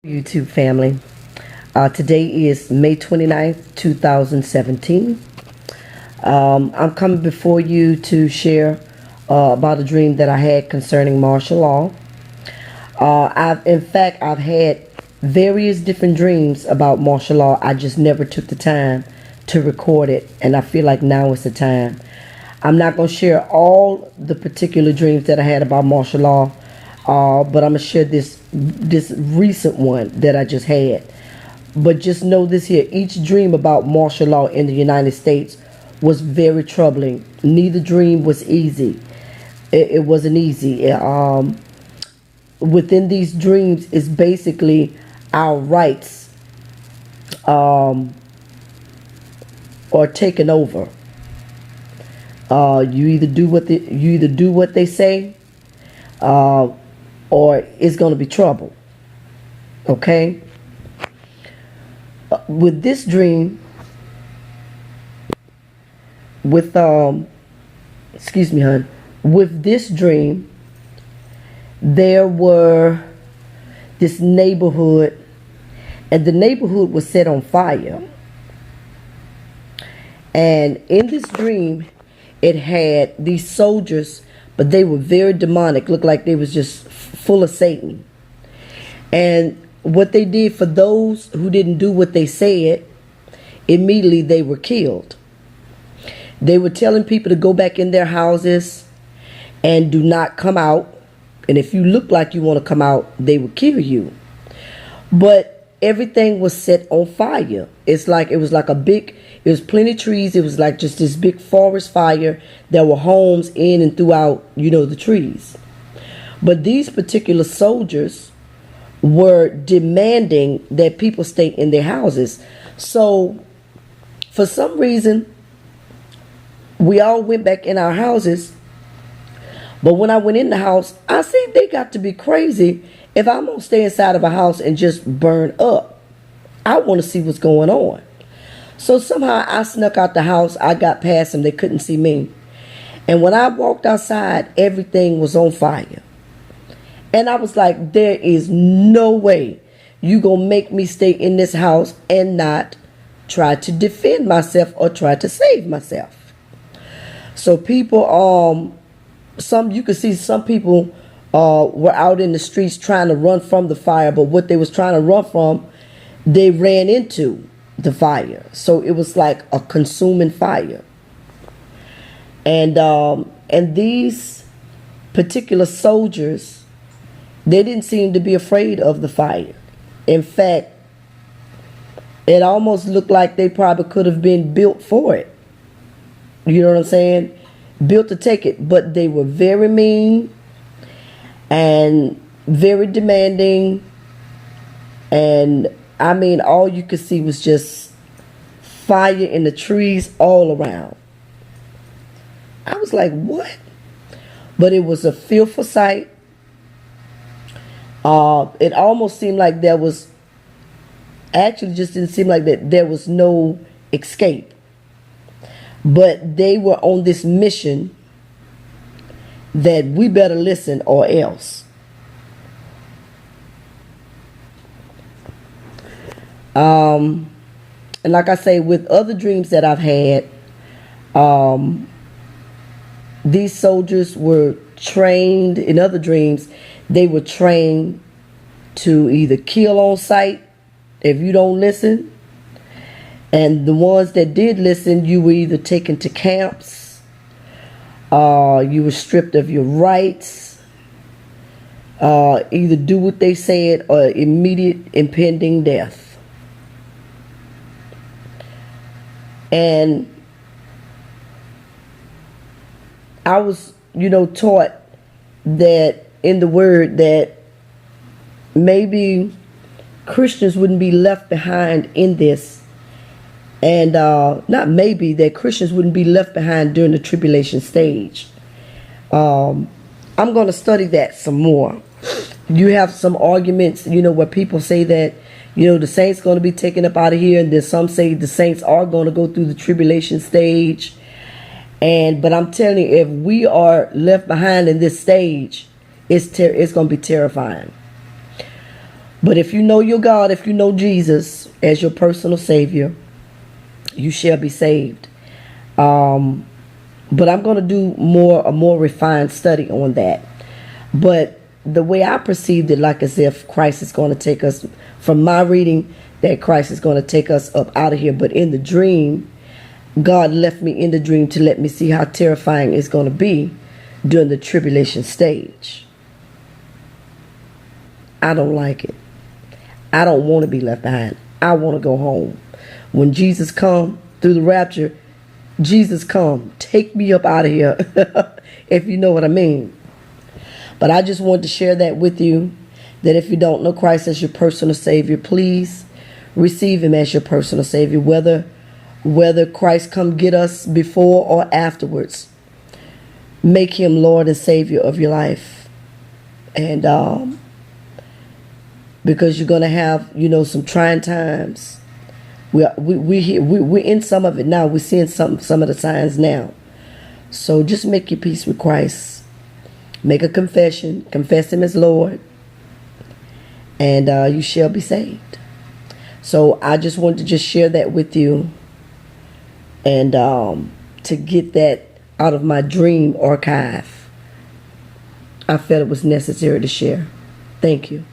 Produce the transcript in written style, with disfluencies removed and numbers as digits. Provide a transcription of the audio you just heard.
YouTube family. Today is May 29th, 2017. I'm coming before you to share about a dream that I had concerning martial law. I've had various different dreams about martial law. I just never took the time to record it, and I feel like now is the time. I'm not going to share all the particular dreams that I had about martial law, but I'm going to share this recent one that I just had. But just know this here, each dream about martial law in the United States was very troubling. Neither dream was easy. It wasn't easy. Within these dreams is basically our rights are taken over. You either do what they say, or it's going to be trouble. Okay? With this dream, with this dream, there were this neighborhood, and the neighborhood was set on fire. And in this dream, it had these soldiers, but they were very demonic, looked like they was just full of Satan. And what they did, for those who didn't do what they said, immediately they were killed. They were telling people to go back in their houses and do not come out. And if you look like you want to come out, they would kill you. But everything was set on fire. It was plenty of trees. It was like just this big forest fire. There were homes in and throughout, the trees. But these particular soldiers were demanding that people stay in their houses. So for some reason, we all went back in our houses. But when I went in the house, I said, they got to be crazy if I'm going to stay inside of a house and just burn up. I want to see what's going on. So somehow I snuck out the house. I got past them. They couldn't see me. And when I walked outside, everything was on fire. And I was like, there is no way you going to make me stay in this house and not try to defend myself or try to save myself. So people, you could see some people were out in the streets trying to run from the fire, but what they was trying to run from, they ran into the fire. So it was like a consuming fire. And these particular soldiers, they didn't seem to be afraid of the fire. In fact, it almost looked like they probably could have been built for it. You know what I'm saying? Built to take it. But they were very mean and very demanding. And I mean, all you could see was just fire in the trees all around. I was like, what? But it was a fearful sight. It almost seemed like there was, actually just didn't seem like that there was no escape. But they were on this mission that we better listen or else. And like I say, with other dreams that I've had, these soldiers were trained, in other dreams, they were trained to either kill on sight if you don't listen. And the ones that did listen, you were either taken to camps, you were stripped of your rights, either do what they said or immediate impending death. And I was, taught that in the word that maybe Christians wouldn't be left behind in this. And not maybe, that Christians wouldn't be left behind during the tribulation stage. I'm going to study that some more. You have some arguments, where people say that, the saints going to be taken up out of here. And then some say the saints are going to go through the tribulation stage. But I'm telling you, if we are left behind in this stage, it's going to be terrifying. But if you know your God, if you know Jesus as your personal Savior, you shall be saved. But I'm going to do a more refined study on that. But the way I perceived it, like as if Christ is going to take us, from my reading, that Christ is going to take us up out of here. But in the dream, God left me in the dream to let me see how terrifying it's going to be during the tribulation stage. I don't like it. I don't want to be left behind. I want to go home. When Jesus come through the rapture, Jesus come, take me up out of here, if you know what I mean. But I just wanted to share that with you, that if you don't know Christ as your personal Savior, please receive Him as your personal Savior, whether Christ come get us before or afterwards. Make Him Lord and Savior of your life. And because you're going to have, some trying times. We're in some of it now. We're seeing some of the signs now. So just make your peace with Christ. Make a confession. Confess Him as Lord. And you shall be saved. So I just wanted to just share that with you. And to get that out of my dream archive, I felt it was necessary to share. Thank you.